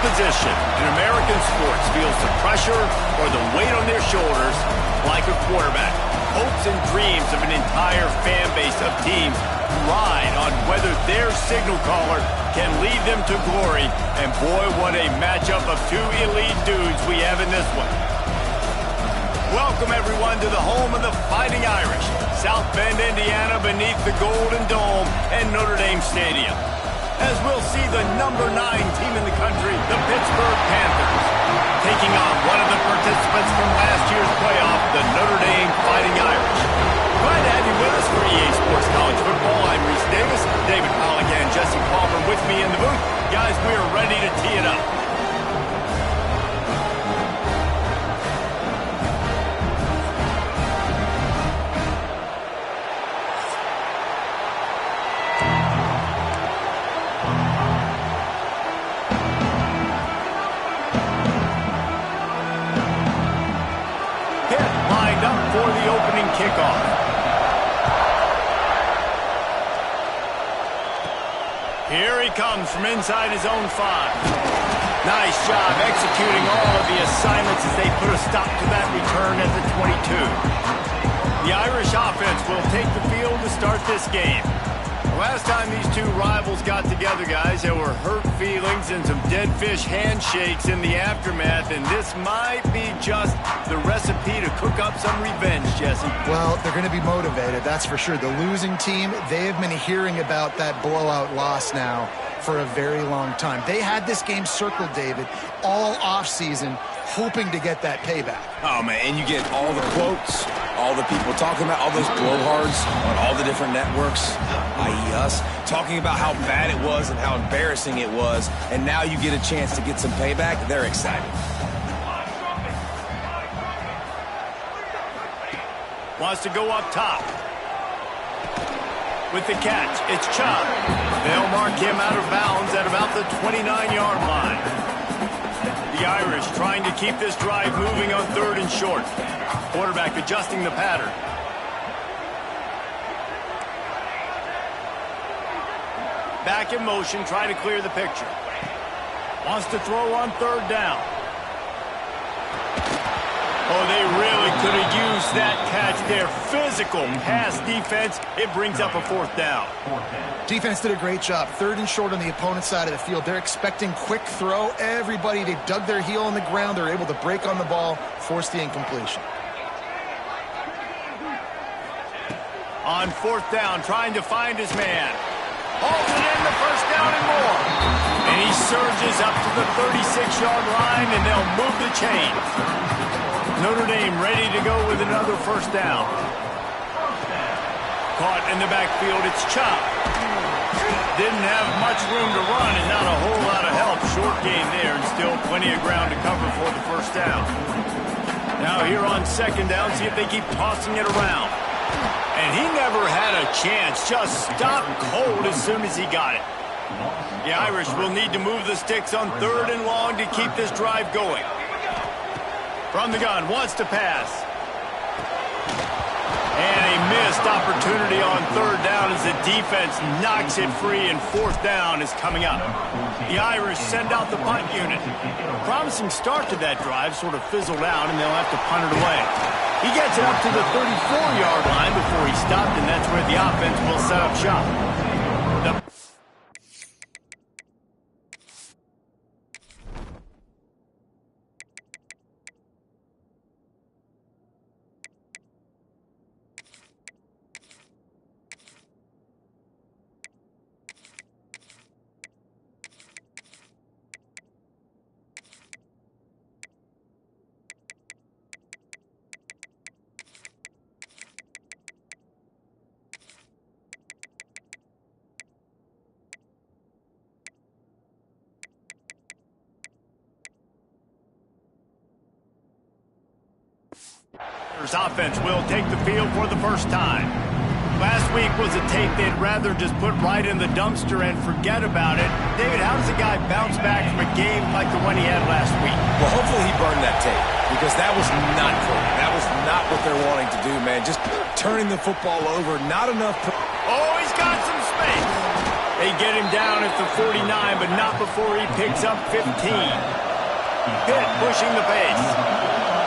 position in American sports feels the pressure or the weight on their shoulders like a quarterback. Hopes and dreams of an entire fan base of teams ride on whether their signal caller can lead them to glory. And boy, what a matchup of two elite dudes we have in this one. Welcome, everyone, to the home of the Fighting Irish, South Bend, Indiana, beneath the Golden Dome and Notre Dame Stadium. As we'll see the number 9 team in the country, the Pittsburgh Panthers, taking on one of the participants from last year's playoff, the Notre Dame Fighting Irish. Glad to have you with us for EA Sports College Football. I'm Reese Davis, David Holligan, Jesse Palmer with me in the booth. Guys, we are ready to tee it up. For the opening kickoff. Here he comes from inside his own 5. Nice job executing all of the assignments as they put a stop to that return at the 22. The Irish offense will take the field to start this game. Last time these two rivals got together, guys, there were hurt feelings and some dead fish handshakes in the aftermath, and this might be just the recipe to cook up some revenge, Jesse. Well, they're going to be motivated, that's for sure. The losing team, they have been hearing about that blowout loss now for a very long time. They had this game circled, David, all offseason, hoping to get that payback. Oh, man, and you get all the quotes, all the people talking about all those blowhards on all the different networks, i.e. us, talking about how bad it was and how embarrassing it was, and now you get a chance to get some payback. They're excited. Wants to go up top. With the catch, it's Chubb. They'll mark him out of bounds at about the 29-yard line. The Irish trying to keep this drive moving on 3rd and short. Quarterback adjusting the pattern. Back in motion, trying to clear the picture. Wants to throw on 3rd down. Oh, they really could have used that catch there. Physical pass defense. It brings up a 4th down. Defense did a great job. 3rd and short on the opponent's side of the field. They're expecting quick throw. Everybody, they dug their heel on the ground. They're able to break on the ball, force the incompletion. On 4th down, trying to find his man. Holds it in, the 1st down and more. And he surges up to the 36-yard line, and they'll move the chains. Notre Dame ready to go with another 1st down. Caught in the backfield, it's Chubb. Didn't have much room to run and not a whole lot of help. Short gain there and still plenty of ground to cover for the 1st down. Now here on 2nd down, see if they keep tossing it around. And he never had a chance, just stopped cold as soon as he got it. The Irish will need to move the sticks on 3rd and long to keep this drive going. From the gun, wants to pass. And a missed opportunity on 3rd down as the defense knocks it free, and 4th down is coming up. The Irish send out the punt unit. Promising start to that drive, sort of fizzled out, and they'll have to punt it away. He gets it up to the 34-yard line before he stopped, and that's where the offense will set up shop. Offense will take the field for the 1st time. Last week was a tape they'd rather just put right in the dumpster and forget about it. David, how does a guy bounce back from a game like the one he had last week? Well, hopefully he burned that tape, because that was not clean. That was not what they're wanting to do, man. Just turning the football over, not enough. Oh, he's got some space. They get him down at the 49, but not before he picks up 15. Pitt pushing the pace.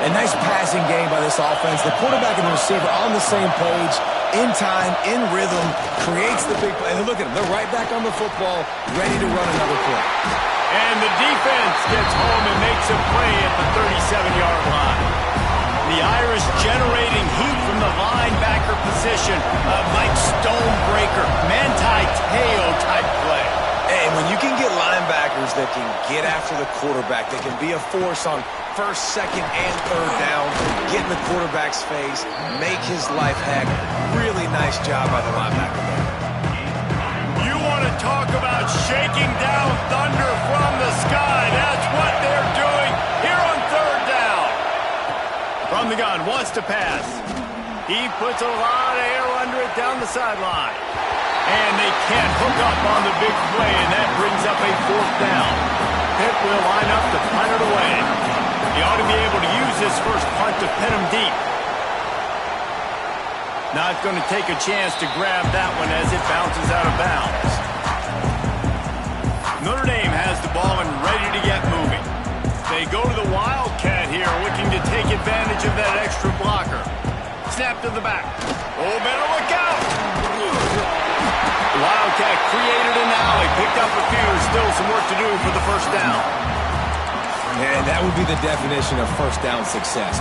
A nice passing game by this offense. The quarterback and the receiver on the same page, in time, in rhythm, creates the big play. And look at them. They're right back on the football, ready to run another play. And the defense gets home and makes a play at the 37-yard line. The Irish generating heat from the linebacker position. Mike Stonebreaker, Manti-Te'o type play. And when you can get linebackers that can get after the quarterback, that can be a force on first, second, and third down, get in the quarterback's face, make his life heck. Really nice job by the linebacker there. You want to talk about shaking down thunder from the sky. That's what they're doing here on third down. From the gun, wants to pass. He puts a lot of air under it down the sideline. And they can't hook up on the big play, and that brings up a fourth down. Pitt will line up to punt it away. He ought to be able to use this first punt to pin him deep. Not going to take a chance to grab that one as it bounces out of bounds. Notre Dame has the ball and ready to get moving. They go to the Wildcat here, looking to take advantage of that extra blocker. Snap to the back. Oh, better look out! Wildcat created an alley, picked up a few, still some work to do for the first down. And that would be the definition of first down success.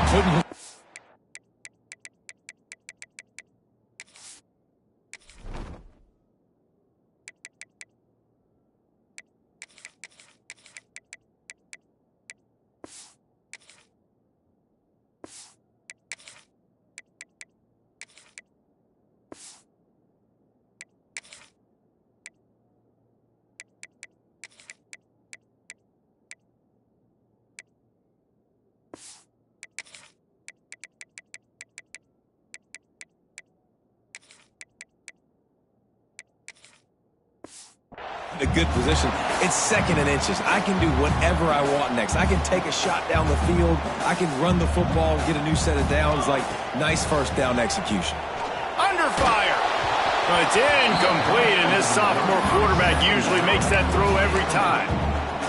A good position. It's second and inches. I can do whatever I want next. I can take a shot down the field. I can run the football and get a new set of downs. Like, nice first down execution. Under fire. Well, it's incomplete, and this sophomore quarterback usually makes that throw every time.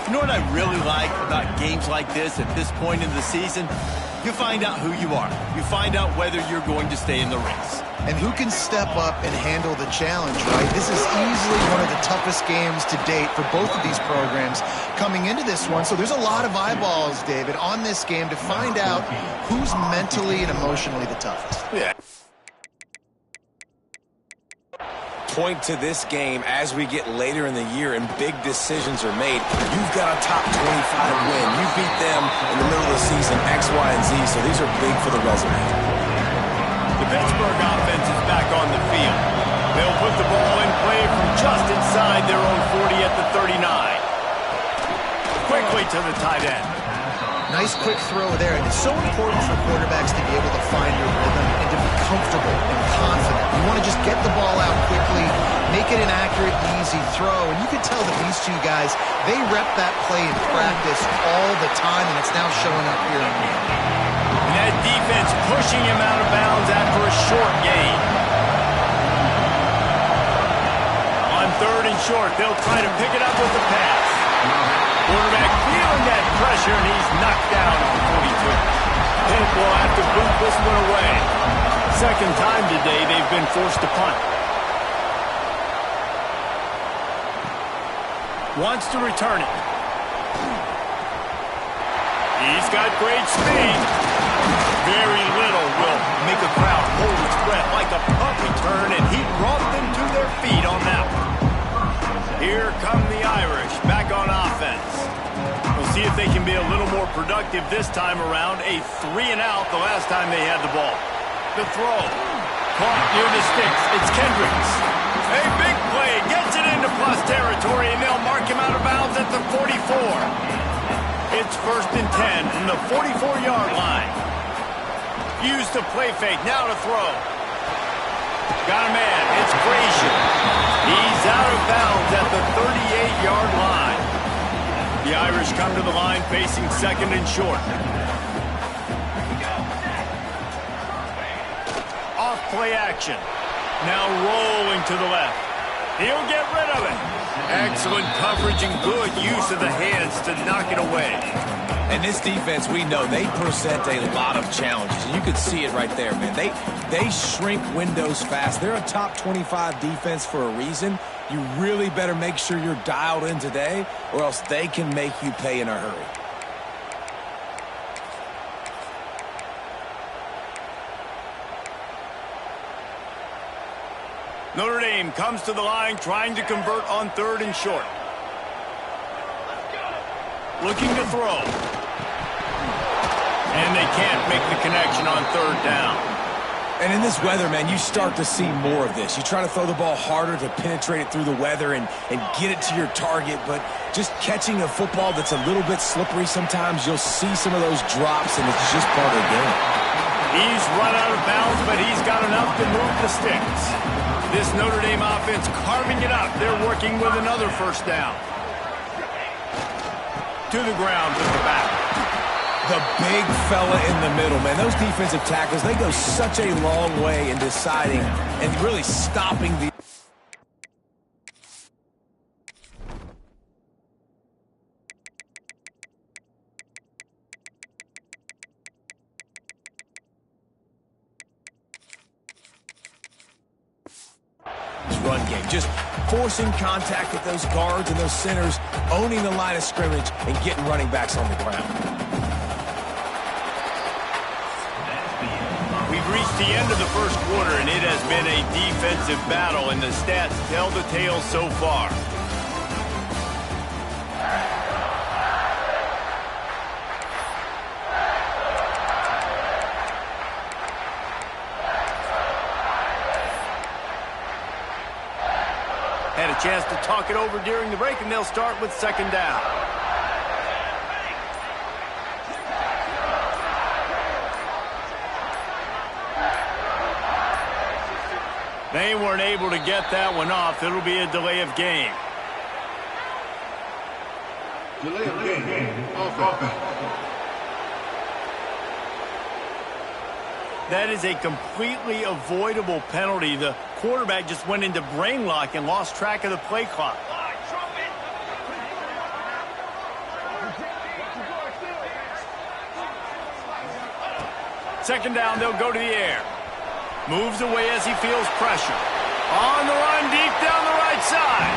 You know what I really like about games like this at this point in the season? You find out who you are. You find out whether you're going to stay in the race. And who can step up and handle the challenge, right? This is easily one of the toughest games to date for both of these programs coming into this one. So there's a lot of eyeballs, David, on this game to find out who's mentally and emotionally the toughest. Yeah. Point to this game as we get later in the year and big decisions are made. You've got a top 25 win. You beat them in the middle of the season, X, Y, and Z, so these are big for the resume. The Pittsburgh offense is back on the field. They'll put the ball in play from just inside their own 40 at the 39. Quickly to the tight end. Nice quick throw there, and it's so important for quarterbacks to be able to find your rhythm and to be comfortable and confident. You want to just get the ball out quickly, make it an accurate, easy throw, and you can tell that these two guys, they rep that play in practice all the time, and it's now showing up here in the game. And that defense pushing him out of bounds after a short gain. On third and short, they'll try to pick it up with the pass. Quarterback feeling that pressure, and he's knocked down at the 42. Pitt will have to boot this one away. Second time today they've been forced to punt. Wants to return it. He's got great speed. Very little will make a crowd hold its breath like a punt return, and he brought them to their feet on that one. Here come the Irish, back on offense. We'll see if they can be a little more productive this time around. A 3-and-out the last time they had the ball. The throw. Caught near the sticks. It's Kendricks. A big play. Gets it into plus territory, and they'll mark him out of bounds at the 44. It's first and 10 from the 44-yard line. Used the play fake. Now to throw. Got a man. It's Frazier. He's out of bounds at the 38-yard line. The Irish come to the line facing second and short. Off play action. Now rolling to the left. He'll get rid of it. Excellent coverage and good use of the hands to knock it away. And this defense, we know, they present a lot of challenges. And you can see it right there, man. They shrink windows fast. They're a top 25 defense for a reason. You really better make sure you're dialed in today, or else they can make you pay in a hurry. Notre Dame comes to the line trying to convert on 3rd and short. Looking to throw. And they can't make the connection on 3rd down. And in this weather, man, you start to see more of this. You try to throw the ball harder to penetrate it through the weather and get it to your target, but just catching a football that's a little bit slippery sometimes, you'll see some of those drops, and it's just part of the game. He's run out of bounds, but he's got enough to move the sticks. This Notre Dame offense carving it up. They're working with another 1st down. To the ground with the back. The big fella in the middle, man. Those defensive tackles, they go such a long way in deciding and really stopping the... run game, just forcing contact with those guards and those centers, owning the line of scrimmage, and getting running backs on the ground. We've reached the end of the 1st quarter, and it has been a defensive battle, and the stats tell the tale so far. Had a chance to talk it over during the break, and they'll start with 2nd down. They weren't able to get that one off. It'll be a delay of game. Delay of game. Offense. That is a completely avoidable penalty. The quarterback just went into brain lock and lost track of the play clock. 2nd down, they'll go to the air. Moves away as he feels pressure. On the run, deep down the right side.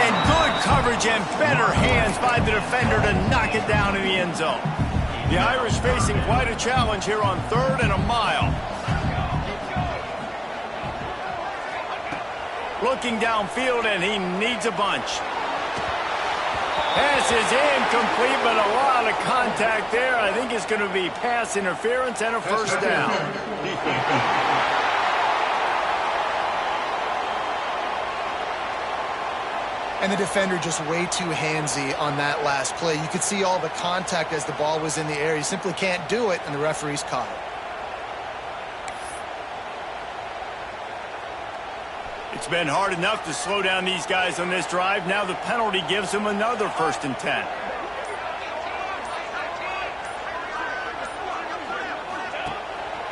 And good coverage and better hands by the defender to knock it down in the end zone. The Irish facing quite a challenge here on 3rd and a mile. Looking downfield, and he needs a bunch. Pass is incomplete, but a lot of contact there. I think it's going to be pass interference and a 1st down. And the defender just way too handsy on that last play. You could see all the contact as the ball was in the air. He simply can't do it, and the referee's caught it. It's been hard enough to slow down these guys on this drive. Now the penalty gives them another 1st and 10.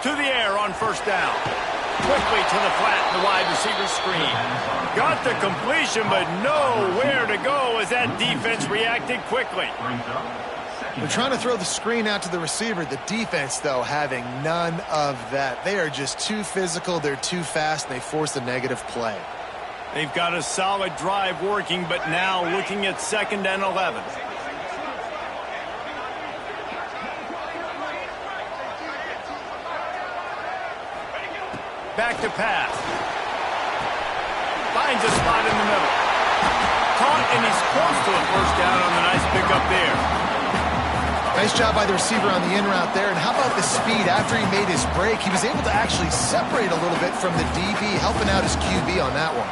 To the air on 1st down. Quickly to the flat, the wide receiver screen. Got the completion, but nowhere to go as that defense reacted quickly. They're trying to throw the screen out to the receiver. The defense, though, having none of that. They are just too physical. They're too fast, and they force a negative play. They've got a solid drive working, but now looking at 2nd and 11. Back to pass. Finds a spot in the middle. Caught, and he's close to a 1st down on the nice pickup there. Nice job by the receiver on the in route there. And how about the speed? After he made his break, he was able to actually separate a little bit from the DB, helping out his QB on that one.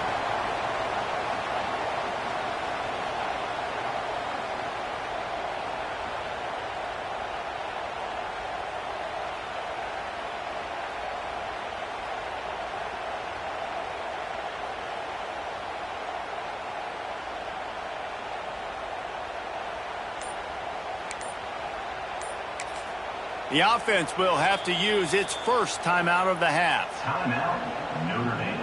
The offense will have to use its 1st timeout of the half. Timeout, Notre Dame.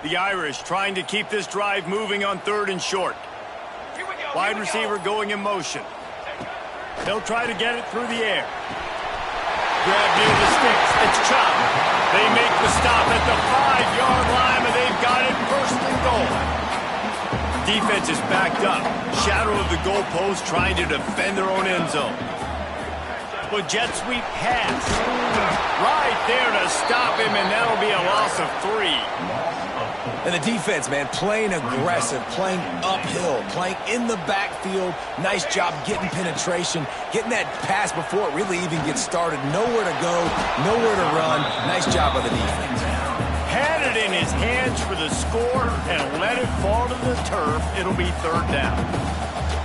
The Irish trying to keep this drive moving on 3rd and short. Wide receiver going in motion. They'll try to get it through the air. Grab near the sticks. It's Chop. They make the stop at the 5-yard line, and they've got it 1st and goal. Defense is backed up. Shadow of the goalpost trying to defend their own end zone. Well, jet sweep pass. Right there to stop him, and that'll be a loss of 3. And the defense, man, playing aggressive, playing uphill, playing in the backfield. Nice job getting penetration, getting that pass before it really even gets started. Nowhere to go, nowhere to run. Nice job by the defense. Had it in his hands for the score and let it fall to the turf. It'll be 3rd down.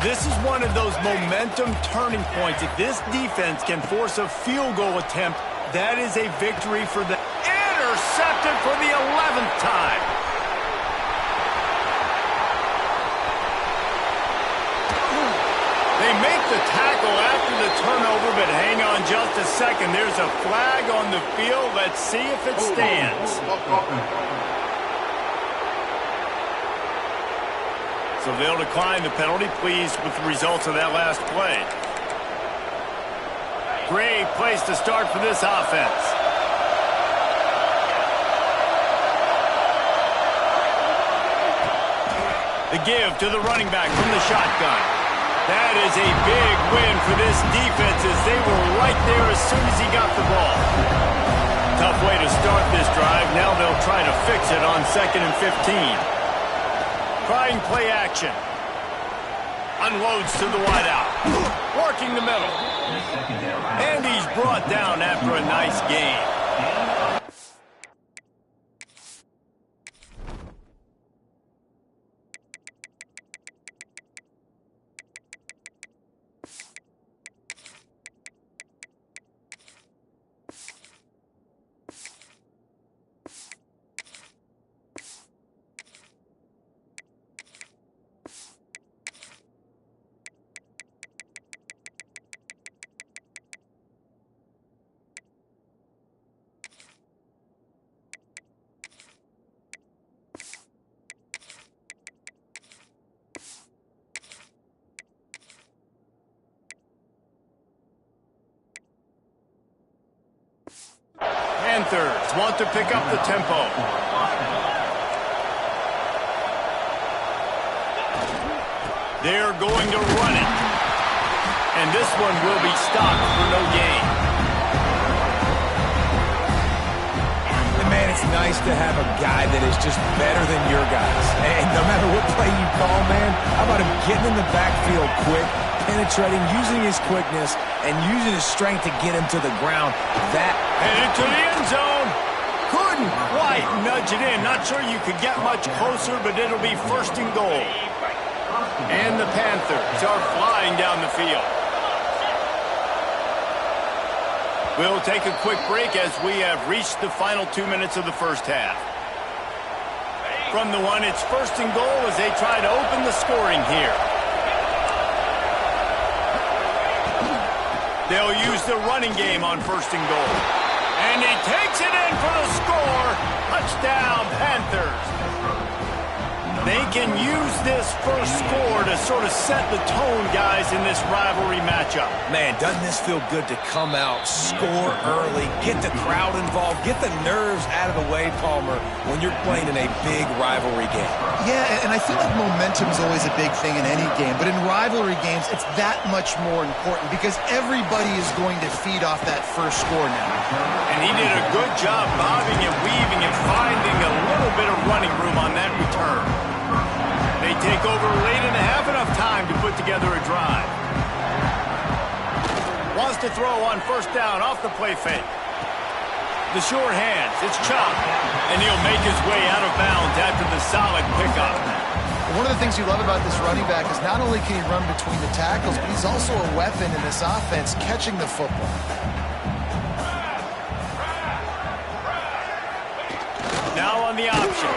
This is one of those momentum turning points. If this defense can force a field goal attempt, that is a victory for them. Intercepted for the 11th time. They make the tackle after the turnover, but hang on just a second. There's a flag on the field. Let's see if it stands. So they'll decline the penalty, pleased with the results of that last play. Great place to start for this offense. The give to the running back from the shotgun. That is a big win for this defense as they were right there as soon as he got the ball. Tough way to start this drive. Now they'll try to fix it on 2nd and 15. Trying play action. Unloads to the wideout. Working the middle. And he's brought down after a nice gain. Panthers want to pick up the tempo. They're going to run it. And this one will be stopped for no gain. And man, it's nice to have a guy that is just better than your guys. And no matter what play you call, man, how about him getting in the backfield quick, penetrating, using his quickness, and using his strength to get him to the ground. And into the end zone. Couldn't quite nudge it in. Not sure you could get much closer, but it'll be 1st and goal. And the Panthers are flying down the field. We'll take a quick break as we have reached the final 2 minutes of the first half. From the one, it's 1st and goal as they try to open the scoring here. They'll use the running game on 1st and goal. And he takes it in for the score. Touchdown, Panthers. They can use this first score to sort of set the tone, guys, in this rivalry matchup. Man, doesn't this feel good to come out, score early, get the crowd involved, get the nerves out of the way, Palmer, when you're playing in a big rivalry game? Yeah, and I feel like momentum is always a big thing in any game, but in rivalry games, it's that much more important because everybody is going to feed off that first score now. And he did a good job bobbing and weaving and finding a little bit of running room on that return. They take over late and have enough time to put together a drive. Wants to throw on 1st down off the play fake. The short hands, it's Chop. And he'll make his way out of bounds after the solid pickup. One of the things you love about this running back is not only can he run between the tackles, but he's also a weapon in this offense catching the football. Now on the option.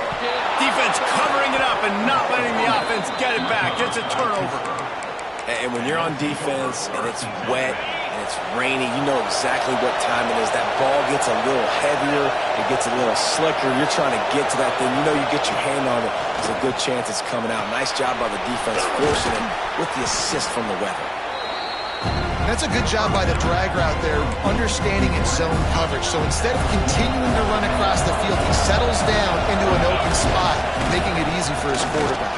Defense covering it up and not letting the offense get it back. It's a turnover. And when you're on defense and it's wet and it's rainy. You know exactly what time it is. That ball gets a little heavier. It gets a little slicker. You're trying to get to that thing. You know you get your hand on it. There's a good chance it's coming out. Nice job by the defense forcing it with the assist from the weather. That's a good job by the drag route there, understanding its zone coverage. So instead of continuing to run across the field, he settles down into an open spot, making it easy for his quarterback.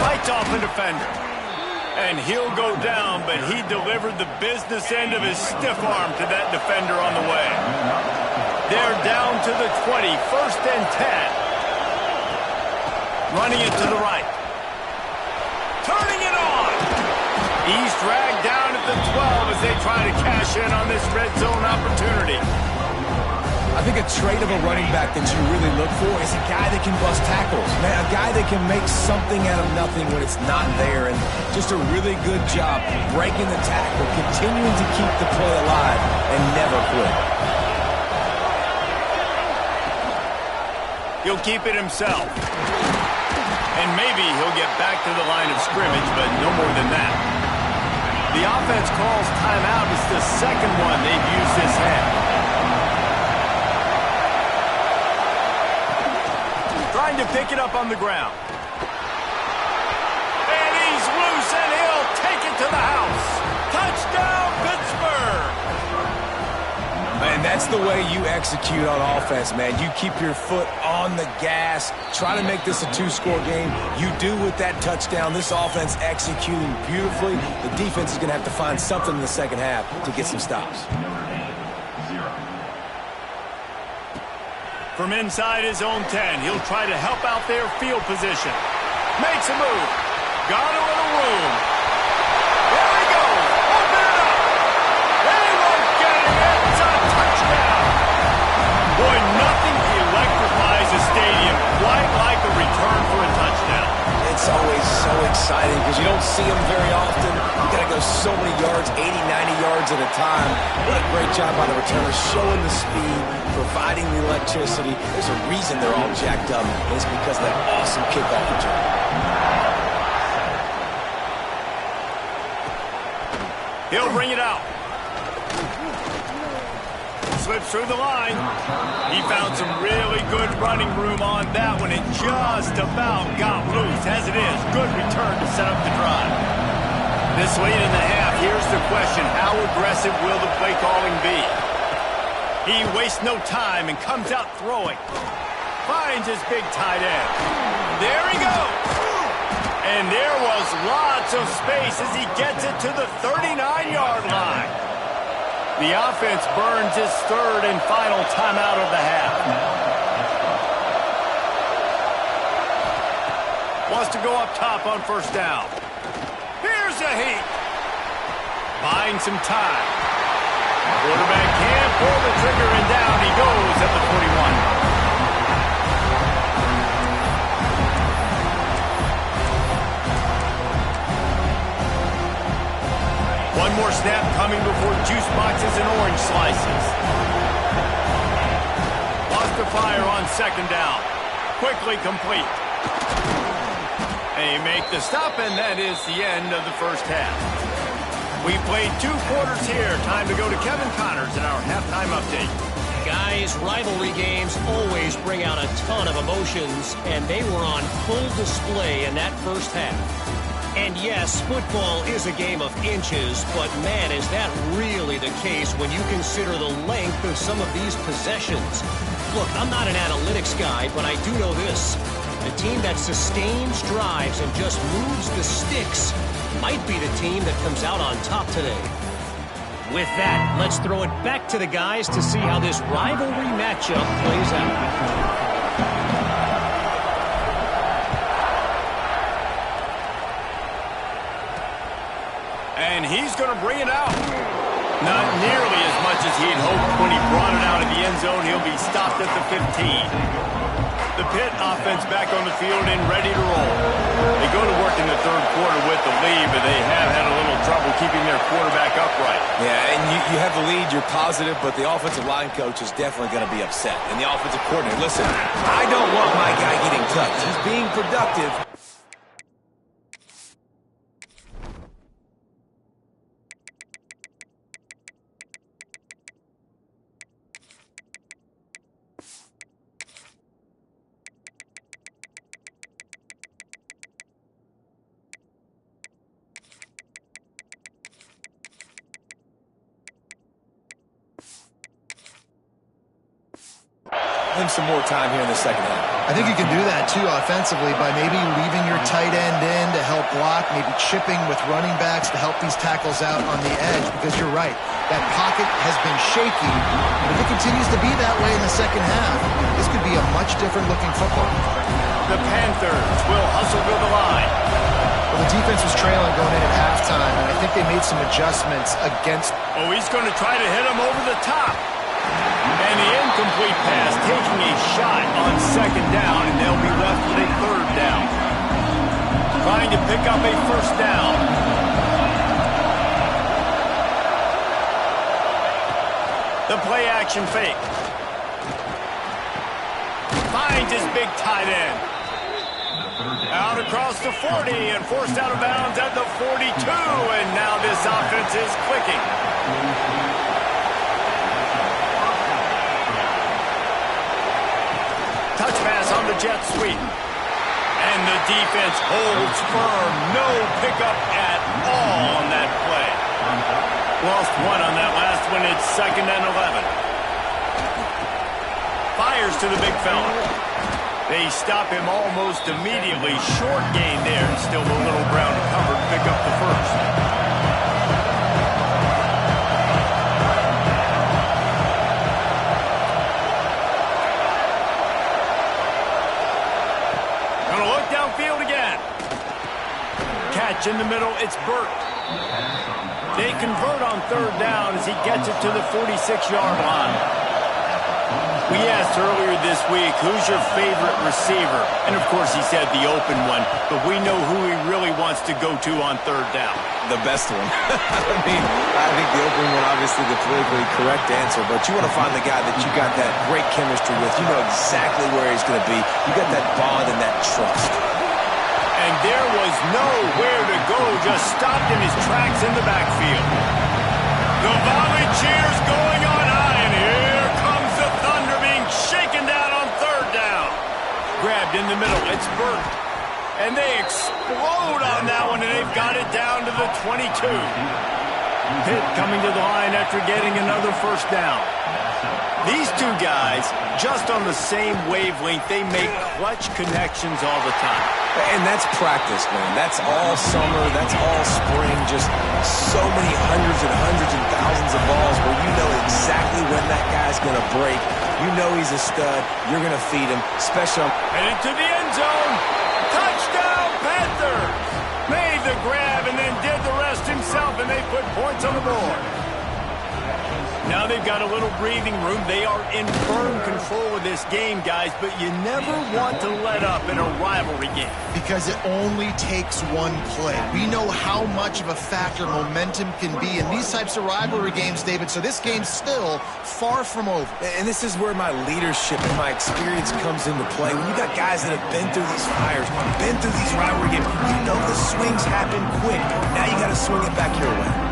Fights off a defender. And he'll go down, but he delivered the business end of his stiff arm to that defender on the way. They're down to the 20, 1st and 10. Running it to the right. Turning it on. He's dragged down at the 12 as they try to cash in on this red zone opportunity. I think a trait of a running back that you really look for is a guy that can bust tackles. Man, a guy that can make something out of nothing when it's not there. And just a really good job breaking the tackle, continuing to keep the play alive, and never quit. He'll keep it himself. And maybe he'll get back to the line of scrimmage, but no more than that. The offense calls timeout. It's the second one they've used this half. Trying to pick it up on the ground. And he's loose, and he'll take it to the house. Touchdown, Pittsburgh! Man, that's the way you execute on offense, man. You keep your foot on the gas, try to make this a 2-score game. You do with that touchdown. This offense executing beautifully. The defense is going to have to find something in the second half to get some stops. From inside his own 10, he'll try to help out their field position. Makes a move. Got a little room. There he goes. Open it up. They won't get it. It's a touchdown. Boy, nothing electrifies a stadium quite like a return for a touchdown. It's always so exciting because you don't see them very often. You got to go so many yards, 80, 90 yards at a time. What a great job by the returner, showing the speed, providing the electricity. There's a reason they're all jacked up, and it's because of that awesome kickoff return. He'll bring it out. Slips through the line. He found some really good running room on that one and just about got loose. As it is, good return to set up the drive. This late in the half, here's the question. How aggressive will the play calling be? He wastes no time and comes out throwing. Finds his big tight end. There he goes. And there was lots of space as he gets it to the 39-yard line. The offense burns his 3rd and final timeout of the half. Wants to go up top on 1st down. Here's a heat. Buying some time. Quarterback can't pull the trigger, and down he goes at the 41. One more snap coming before juice boxes and orange slices. Lost to fire on 2nd down. Quickly complete. They make the stop, and that is the end of the first half. We played 2 quarters here. Time to go to Kevin Connors in our halftime update. Guys, rivalry games always bring out a ton of emotions, and they were on full display in that first half. And yes, football is a game of inches, but man, is that really the case when you consider the length of some of these possessions. Look, I'm not an analytics guy, but I do know this. The team that sustains drives and just moves the sticks might be the team that comes out on top today. With that, let's throw it back to the guys to see how this rivalry matchup plays out. And he's going to bring it out. Not nearly as much as he'd hoped when he brought it out of the end zone. He'll be stopped at the 15. The Pitt offense back on the field and ready to roll. They go to work in the 3rd quarter with the lead, but they have had a little trouble keeping their quarterback upright. Yeah, and you have the lead, you're positive, but the offensive line coach is definitely going to be upset. And the offensive coordinator, listen, I don't want my guy getting touched. He's being productive. him some more time here in the second half. I think you can do that, too, offensively, by maybe leaving your tight end in to help block, maybe chipping with running backs to help these tackles out on the edge, because you're right. That pocket has been shaky, but if it continues to be that way in the second half, this could be a much different-looking football. The Panthers will hustle to the line. Well, the defense was trailing going in at halftime, and I think they made some adjustments against... Oh, he's going to try to hit him over the top. And the incomplete pass taking a shot on second down, and they'll be left with a third down. Trying to pick up a first down. The play action fake. Finds his big tight end. Out across the 40 and forced out of bounds at the 42, and now this offense is clicking. Touch pass on the jet sweep. And the defense holds firm. No pickup at all on that play. Lost one on that last one. It's 2nd and 11. Fires to the big fella. They stop him almost immediately. Short gain there. Still a little ground to cover to pick up the first. Gonna look downfield again. Catch in the middle. It's Burt. They convert on third down as he gets it to the 46-yard line. We asked earlier this week, who's your favorite receiver? And, of course, he said the open one, but we know who he really wants to go to on third down. The best one. I mean, I think the open one, obviously the politically correct answer, but you want to find the guy that you got that great chemistry with. You know exactly where he's going to be. You got that bond and that trust. And there was nowhere to go, just stopped in his tracks in the backfield. The volley cheers going on high, and here comes the Thunder being shaken down on third down. Grabbed in the middle, it's Burt. And they explode on that one, and they've got it down to the 22. Pitt coming to the line after getting another first down. These two guys, just on the same wavelength, they make clutch connections all the time. And that's practice, man. That's all summer. That's all spring. Just so many hundreds and thousands of balls where you know exactly when that guy's going to break. You know he's a stud. You're going to feed him, especially... Headed to the end zone. Touchdown, Panthers! Made the grab and then did the rest himself, and they put points on the board. Now they've got a little breathing room. They are in firm control of this game, guys, but you never want to let up in a rivalry game. Because it only takes one play. We know how much of a factor momentum can be in these types of rivalry games, David, so this game's still far from over. And this is where my leadership and my experience comes into play. When you got guys that have been through these fires, been through these rivalry games, you know the swings happen quick. Now you got to swing it back your way.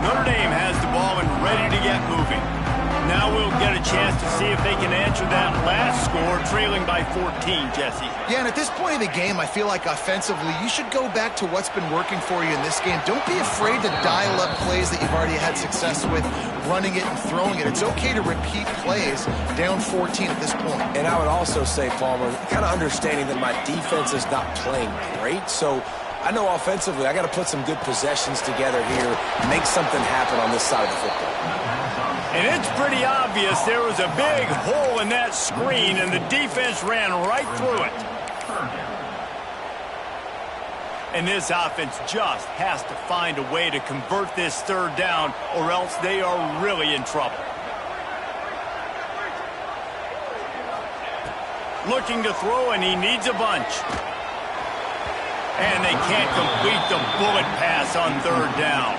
Notre Dame has the ball and ready to get moving. Now we'll get a chance to see if they can answer that last score, trailing by 14, Jesse. Yeah, and at this point in the game, I feel like offensively, you should go back to what's been working for you in this game. Don't be afraid to dial up plays that you've already had success with, running it and throwing it. It's okay to repeat plays down 14 at this point. And I would also say, Palmer, kind of understanding that my defense is not playing great, so I know offensively I got to put some good possessions together here, make something happen on this side of the football. And it's pretty obvious there was a big hole in that screen, and the defense ran right through it. And this offense just has to find a way to convert this third down, or else they are really in trouble. Looking to throw, and he needs a bunch. And they can't complete the bullet pass on third down.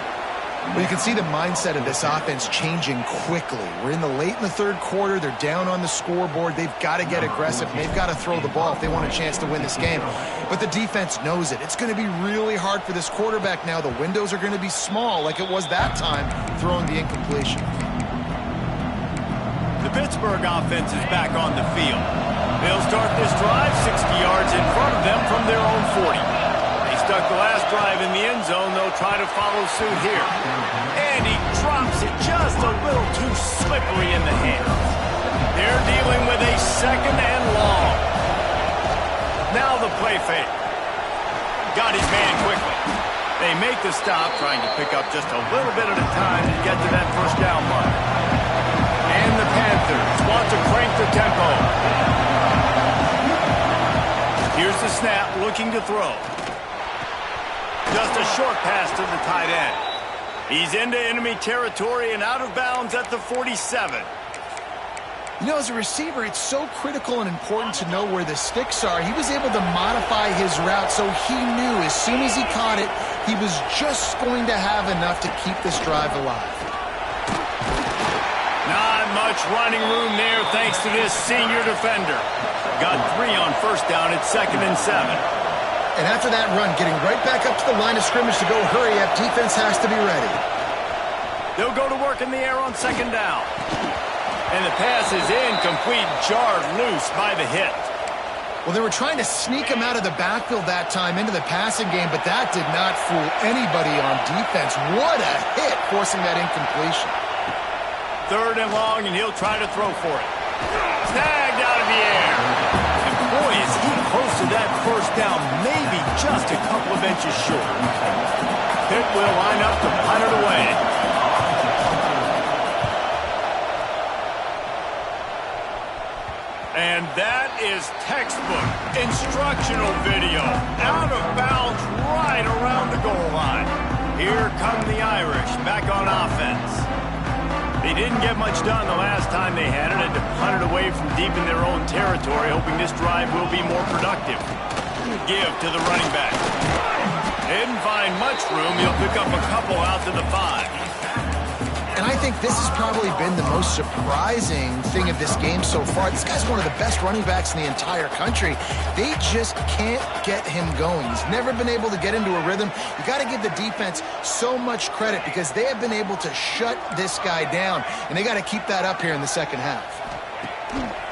Well, you can see the mindset of this offense changing quickly. We're in the third quarter. They're down on the scoreboard. They've got to get aggressive. They've got to throw the ball if they want a chance to win this game. But the defense knows it. It's going to be really hard for this quarterback now. The windows are going to be small like it was that time throwing the incompletion. The Pittsburgh offense is back on the field. They'll start this drive 60 yards in front of them from their own 40. Stuck the last drive in the end zone. They'll try to follow suit here. And he drops it just a little too slippery in the hands. They're dealing with a second and long. Now the play fake. Got his man quickly. They make the stop, trying to pick up just a little bit at a time to get to that first down mark. And the Panthers want to crank the tempo. Here's the snap, looking to throw. Just a short pass to the tight end. He's into enemy territory and out of bounds at the 47. You know, as a receiver, it's so critical and important to know where the sticks are. He was able to modify his route so he knew as soon as he caught it, he was just going to have enough to keep this drive alive. Not much running room there thanks to this senior defender. Got 3 on first down at 2nd and 7. And after that run, getting right back up to the line of scrimmage to go hurry up, defense has to be ready. They'll go to work in the air on 2nd down. And the pass is incomplete, jarred loose by the hit. Well, they were trying to sneak him out of the backfield that time into the passing game, but that did not fool anybody on defense. What a hit, forcing that incompletion. 3rd and long, and he'll try to throw for it. Snagged out of the air. And boy, is he close to that first down, maybe just a couple of inches short. Pitt will line up to punt it away. And that is textbook instructional video. Out of bounds right around the goal line. Here come the Irish back on offense. They didn't get much done the last time they had it. Had to punt it away from deep in their own territory, hoping this drive will be more productive. Give to the running back. Didn't find much room. He'll pick up a couple out to the 5. And I think this has probably been the most surprising thing of this game so far. This guy's one of the best running backs in the entire country. They just can't get him going. He's never been able to get into a rhythm. You got to give the defense so much credit because they have been able to shut this guy down, and they got to keep that up here in the second half.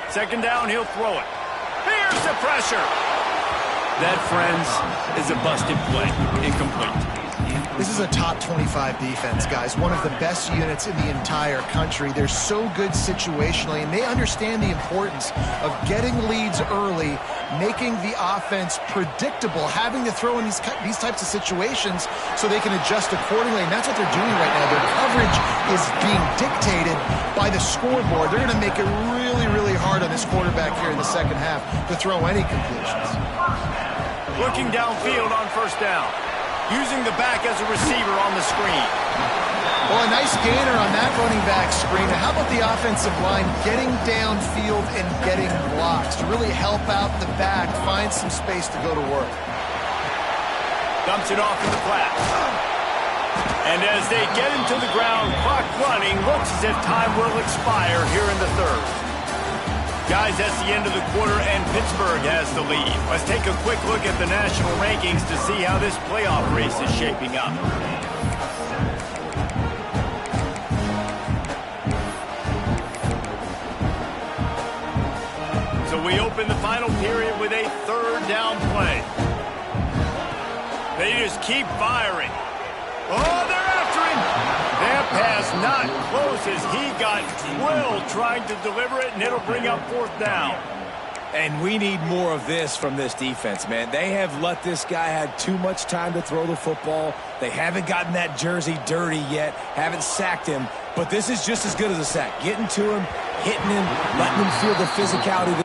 2nd down, he'll throw it. Here's the pressure. That, friends, is a busted play. Incomplete. This is a top 25 defense, guys. One of the best units in the entire country. They're so good situationally, and they understand the importance of getting leads early, making the offense predictable, having to throw in these types of situations so they can adjust accordingly, and that's what they're doing right now. Their coverage is being dictated by the scoreboard. They're going to make it really, really hard on this quarterback here in the second half to throw any completions. Looking downfield on first down. Using the back as a receiver on the screen. Well, a nice gainer on that running back screen. Now, how about the offensive line getting downfield and getting blocks to really help out the back, find some space to go to work. Dumps it off in the flat. And as they get into the ground, clock running, looks as if time will expire here in the 3rd. Guys, that's the end of the quarter, and Pittsburgh has the lead. Let's take a quick look at the national rankings to see how this playoff race is shaping up. So we open the final period with a 3rd down play. They just keep firing. Oh, they're after him. That pass not close as he got drilled trying to deliver it, and it'll bring up 4th down. And we need more of this from this defense, man. They have let this guy have too much time to throw the football. They haven't gotten that jersey dirty yet, haven't sacked him, but this is just as good as a sack. Getting to him, hitting him, letting him feel the physicality.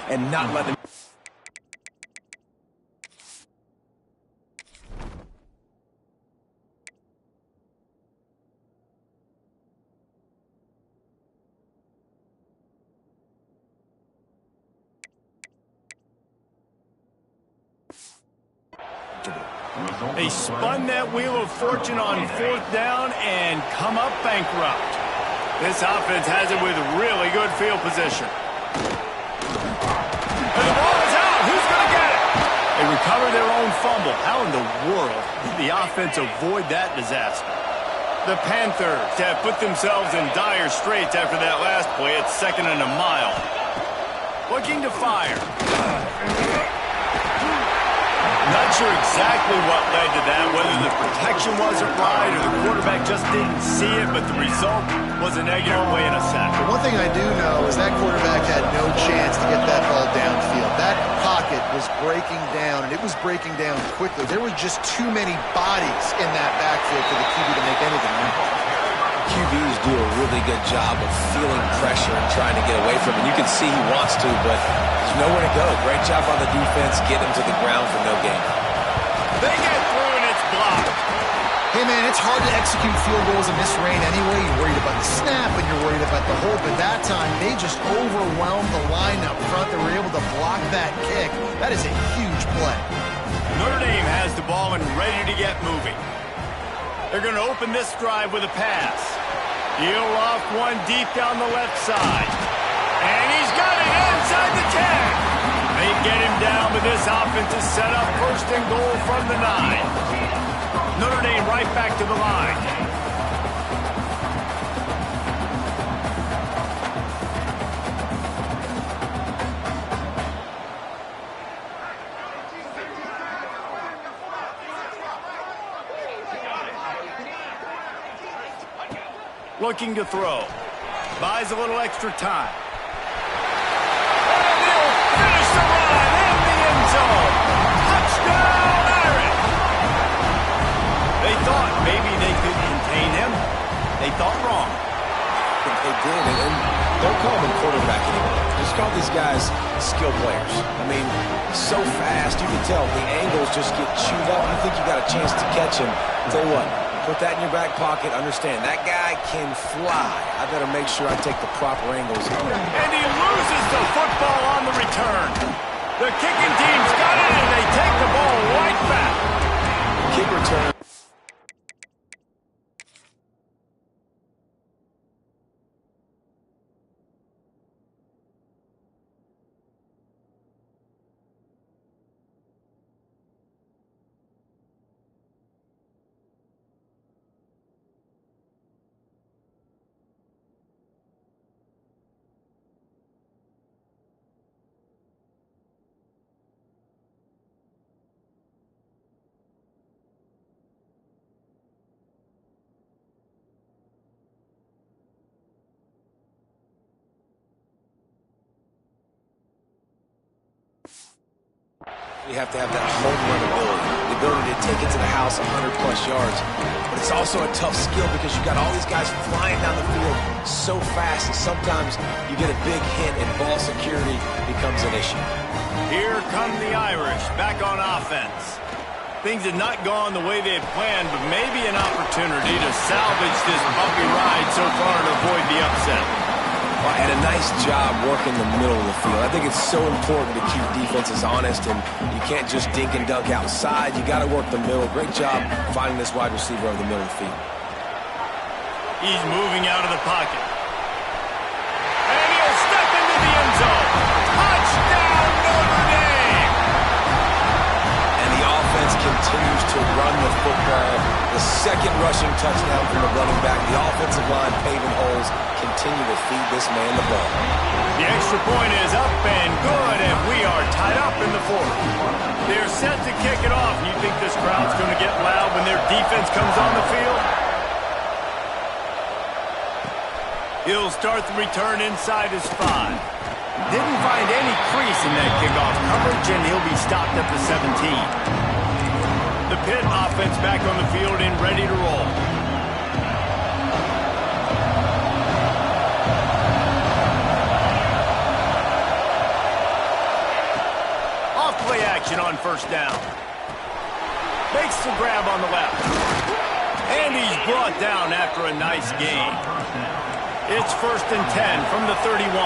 And not let them. They spun that wheel of fortune on 4th down and come up bankrupt. This offense has it with really good field position. And the ball is out. Who's going to get it? They recover their own fumble. How in the world did the offense avoid that disaster? The Panthers have put themselves in dire straits after that last play. It's 2nd and a mile. Looking to fire. Not sure exactly what led to that, whether the protection wasn't right or the quarterback just didn't see it, but the result was a negative play and a sack. One thing I do know is that quarterback had no chance to get that ball downfield. That pocket was breaking down, and it was breaking down quickly. There were just too many bodies in that backfield for the QB to make anything happen. QBs do a really good job of feeling pressure and trying to get away from it. You can see he wants to, but there's nowhere to go. Great job on the defense, get him to the ground for no gain. They get through and it's blocked. Hey, man, it's hard to execute field goals in this rain anyway. You're worried about the snap and you're worried about the hold, but that time they just overwhelmed the line up front. They were able to block that kick. That is a huge play. Notre Dame has the ball and ready to get moving. They're going to open this drive with a pass. He'll off one deep down the left side. And he's got it inside the 10. They get him down, but this offense is set up 1st and goal from the 9. Notre Dame right back to the line. Looking to throw. Buys a little extra time. And he'll finish the run in the end zone. Touchdown, Irish. They thought maybe they could contain him. They thought wrong. They did, and don't call them quarterback anymore. Just call these guys skill players. I mean, so fast, you can tell the angles just get chewed up. You think you got a chance to catch him. I'll tell you what. Put that in your back pocket. Understand, that guy can fly. I better make sure I take the proper angles. And he loses the football on the return. The kicking team's got it, and they take the ball right back. Kick return. You have to have that home run ability, the ability to take it to the house 100-plus yards. But it's also a tough skill because you got all these guys flying down the field so fast that sometimes you get a big hit and ball security becomes an issue. Here come the Irish back on offense. Things had not gone the way they had planned, but maybe an opportunity to salvage this bumpy ride so far to avoid the upset. And a nice job working the middle of the field. I think it's so important to keep defenses honest, and you can't just dink and dunk outside. You got to work the middle. Great job finding this wide receiver over the middle of the field. He's moving out of the pocket. And he'll step into the end zone. Touchdown, Notre Dame! And the offense continues to run the football. The second rushing touchdown from the running back. The offensive line paving holes. Continue to feed this man the ball. The extra point is up and good, and we are tied up in the 4th. They're set to kick it off. You think this crowd's going to get loud when their defense comes on the field? He'll start the return inside his 5. Didn't find any crease in that kickoff coverage, and he'll be stopped at the 17. The Pitt offense back on the field and ready to roll. Off-play action on 1st down. Makes the grab on the left. And he's brought down after a nice gain. It's 1st and 10 from the 31.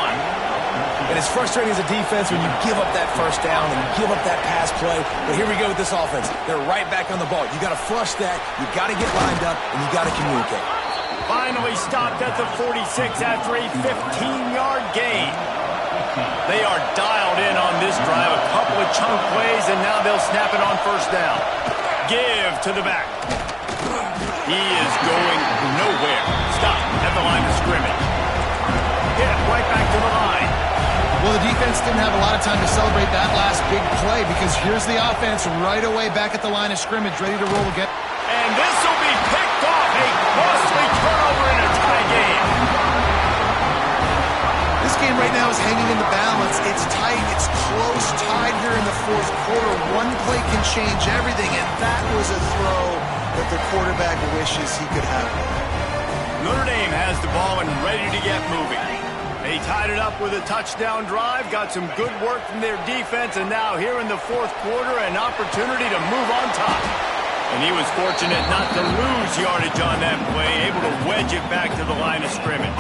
And it's frustrating as a defense when you give up that 1st down and you give up that pass play. But here we go with this offense. They're right back on the ball. You got to flush that. You got to get lined up, and you got to communicate. Finally stopped at the 46 after a 15-yard gain. They are dialed in on this drive. A couple of chunk plays, and now they'll snap it on first down. Give to the back. He is going nowhere. Stop at the line of scrimmage. Hit right back to the line. Well, the defense didn't have a lot of time to celebrate that last big play because here's the offense right away back at the line of scrimmage, ready to roll again. And this will be picked off. A costly turnover in a tie game. This game right now is hanging in the balance. It's tight. It's close, tied here in the fourth quarter. One play can change everything, and that was a throw that the quarterback wishes he could have. Notre Dame has the ball and ready to get moving. They tied it up with a touchdown drive, got some good work from their defense, and now here in the fourth quarter, an opportunity to move on top. And he was fortunate not to lose yardage on that play, able to wedge it back to the line of scrimmage.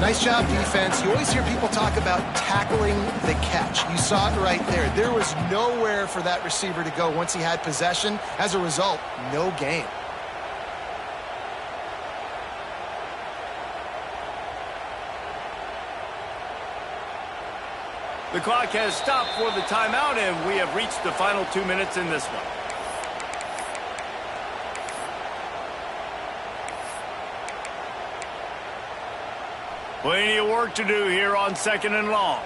Nice job, defense. You always hear people talk about tackling the catch. You saw it right there. There was nowhere for that receiver to go once he had possession. As a result, no gain. The clock has stopped for the timeout, and we have reached the final 2 minutes in this one. Plenty of work to do here on 2nd and long.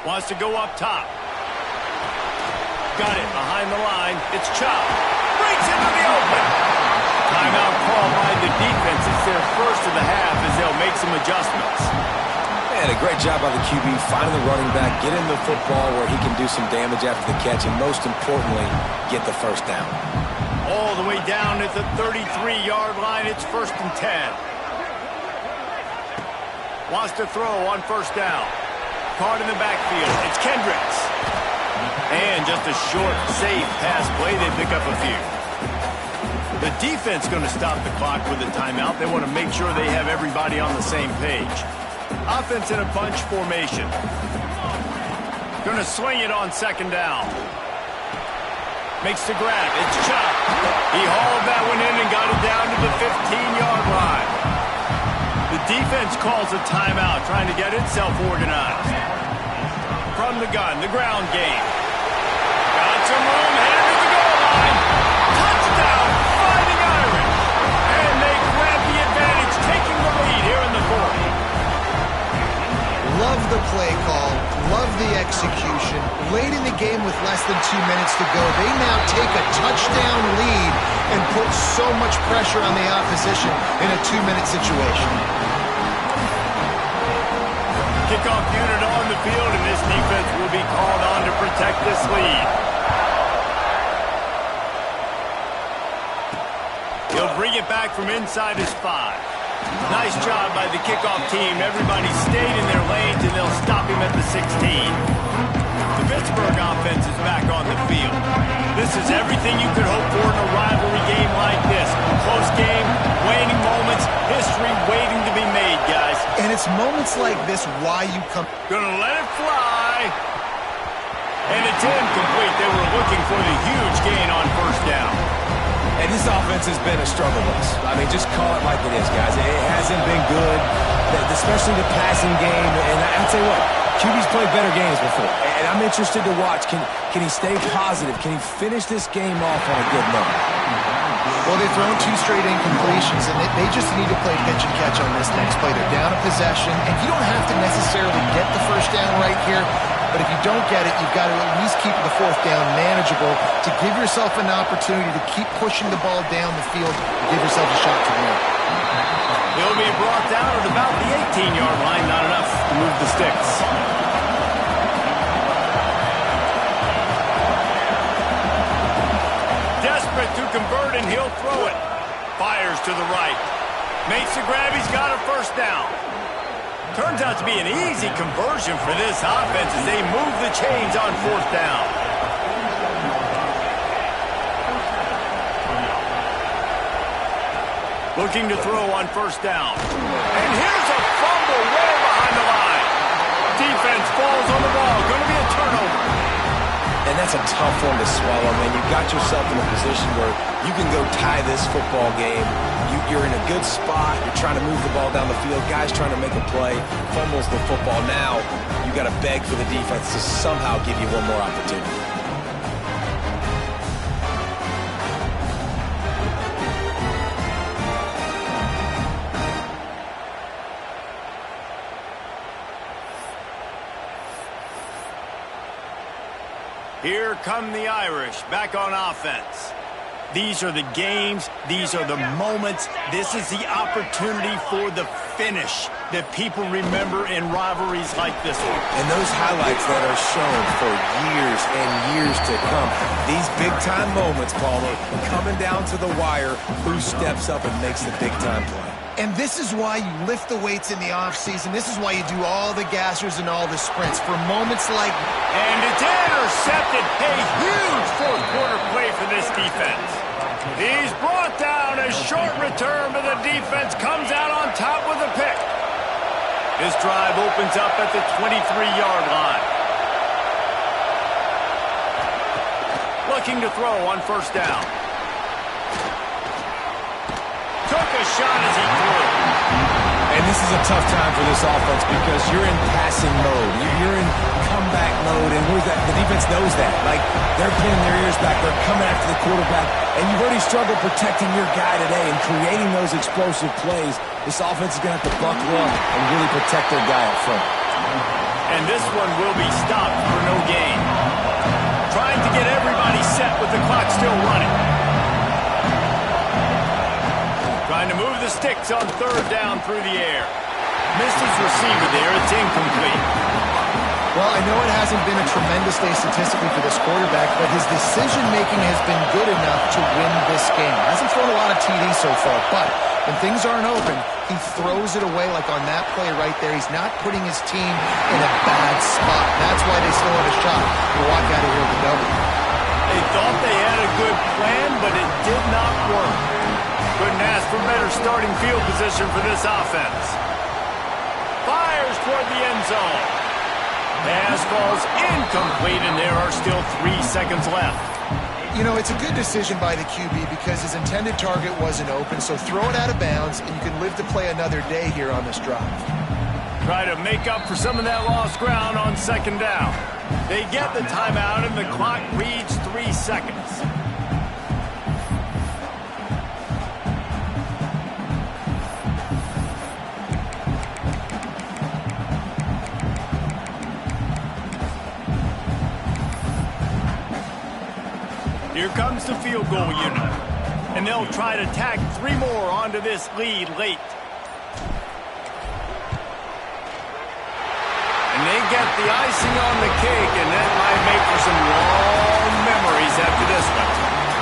Wants to go up top. Got it behind the line. It's Chop. Breaks into the open. Timeout call by the defense. It's their first of the half as they'll make some adjustments. And a great job by the QB finding the running back, getting the football where he can do some damage after the catch, and most importantly, get the first down. All the way down at the 33-yard line. It's 1st and 10. Wants to throw on first down. Caught in the backfield. It's Kendricks. And just a short, safe pass play. They pick up a few. The defense going to stop the clock with a timeout. They want to make sure they have everybody on the same page. Offense in a bunch formation. Going to swing it on 2nd down. Makes the grab. It's Chop. He hauled that one in and got it down to the 15-yard line. The defense calls a timeout, trying to get itself organized. From the gun, the ground game. Got some room, headed to the goal line. Touchdown, Fighting Irish. And they grab the advantage, taking the lead here in the fourth. Love the play call. Love the execution. Late in the game with less than 2 minutes to go, they now take a touchdown lead and put so much pressure on the opposition in a 2-minute situation. Kickoff unit on the field, and this defense will be called on to protect this lead. He'll bring it back from inside his 5. Nice job by the kickoff team. Everybody stayed in their lanes, and they'll stop him at the 16. The Pittsburgh offense is back on the field. This is everything you could hope for in a rivalry game like this. Close game, waning moments, history waiting to be made, guys. And it's moments like this why you come. Gonna let it fly. And it's incomplete. They were looking for the huge gain on first down. And this offense has been a struggle bus. I mean, just call it like it is, guys. It hasn't been good, especially the passing game. And I'll tell you what, QB's played better games before. And I'm interested to watch. Can he stay positive? Can he finish this game off on a good note? Well, they've thrown 2 straight incompletions, and they just need to play pitch and catch on this next play. They're down a possession, and you don't have to necessarily get the first down right here. But if you don't get it, you've got to at least keep the 4th down manageable to give yourself an opportunity to keep pushing the ball down the field and give yourself a shot to win. He'll be brought down at about the 18-yard line. Not enough to move the sticks. Desperate to convert, and he'll throw it. Fires to the right. Makes the grab. He's got a first down. Turns out to be an easy conversion for this offense as they move the chains on 4th down. Looking to throw on first down. And here's a fumble way behind the line. Defense falls on the ball. Going to be a turnover. And that's a tough one to swallow, man. You've got yourself in a position where you can go tie this football game. You're in a good spot. You're trying to move the ball down the field. Guys trying to make a play. Fumbles the football. Now you got to beg for the defense to somehow give you one more opportunity. Here come the Irish back on offense. These are the games. These are the moments. This is the opportunity for the finish that people remember in rivalries like this one. And those highlights that are shown for years and years to come. These big-time moments, Palmer, coming down to the wire, who steps up and makes the big-time play. And this is why you lift the weights in the offseason. This is why you do all the gassers and all the sprints. For moments like... And it's intercepted. A huge fourth quarter play for this defense. He's brought down. A short return, but the defense comes out on top with a pick. This drive opens up at the 23-yard line. Looking to throw on first down. Took a shot as he threw. And this is a tough time for this offense because you're in passing mode. You're in comeback mode, and the defense knows that. Like, they're pinning their ears back. They're coming after the quarterback, and you've already struggled protecting your guy today and creating those explosive plays. This offense is going to have to buckle up and really protect their guy up front. And this one will be stopped for no gain. Trying to get everybody set with the clock still running. Trying to move the sticks on third down through the air. Missed his receiver there. It's incomplete. Well, I know it hasn't been a tremendous day statistically for this quarterback, but his decision-making has been good enough to win this game. Hasn't thrown a lot of TDs so far, but when things aren't open, he throws it away like on that play right there. He's not putting his team in a bad spot. That's why they still have a shot to walk out of here with the W. They thought they had a good plan, but it did not work. Couldn't ask for better starting field position for this offense. Fires toward the end zone. Pass falls incomplete, and there are still 3 seconds left. You know, it's a good decision by the QB because his intended target wasn't open, so throw it out of bounds, and you can live to play another day here on this drive. Try to make up for some of that lost ground on second down. They get the timeout, and the clock reads 3 seconds. Here comes the field goal unit. And they'll try to tack 3 more onto this lead late. And they get the icing on the cake, and that might make for some long memories after this one.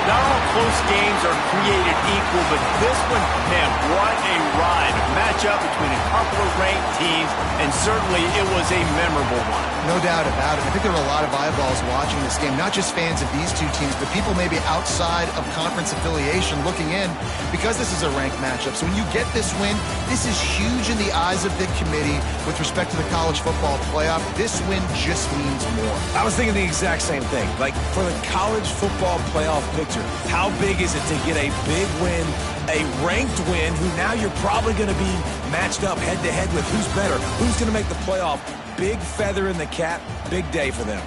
Not all close games are created equal, but this one, man, what a ride. A matchup between a couple of ranked teams, and certainly it was a memorable one. No doubt about it. I think there were a lot of eyeballs watching this game, not just fans of these two teams, but people maybe outside of conference affiliation looking in because this is a ranked matchup. So when you get this win, this is huge in the eyes of the committee with respect to the college football playoff. This win just means more. I was thinking the exact same thing. Like, for the college football playoff picture, how big is it to get a big win, a ranked win, who now you're probably going to be matched up head-to-head with who's better, who's going to make the playoff. Big feather in the cap, big day for them.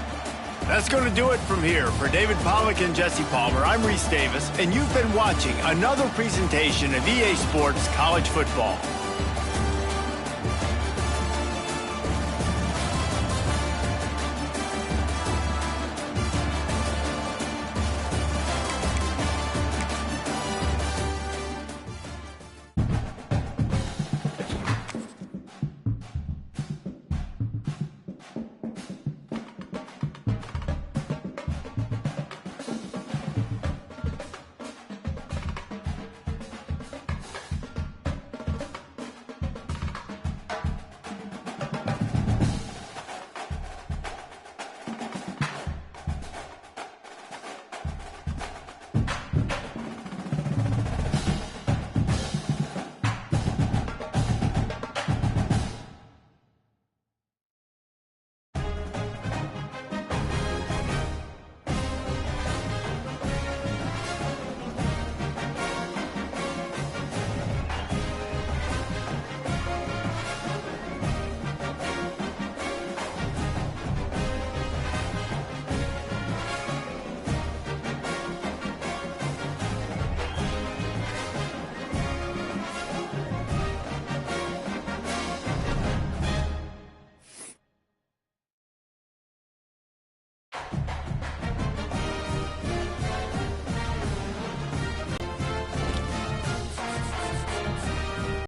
That's going to do it from here. For David Pollack and Jesse Palmer, I'm Reese Davis, and you've been watching another presentation of EA Sports College Football.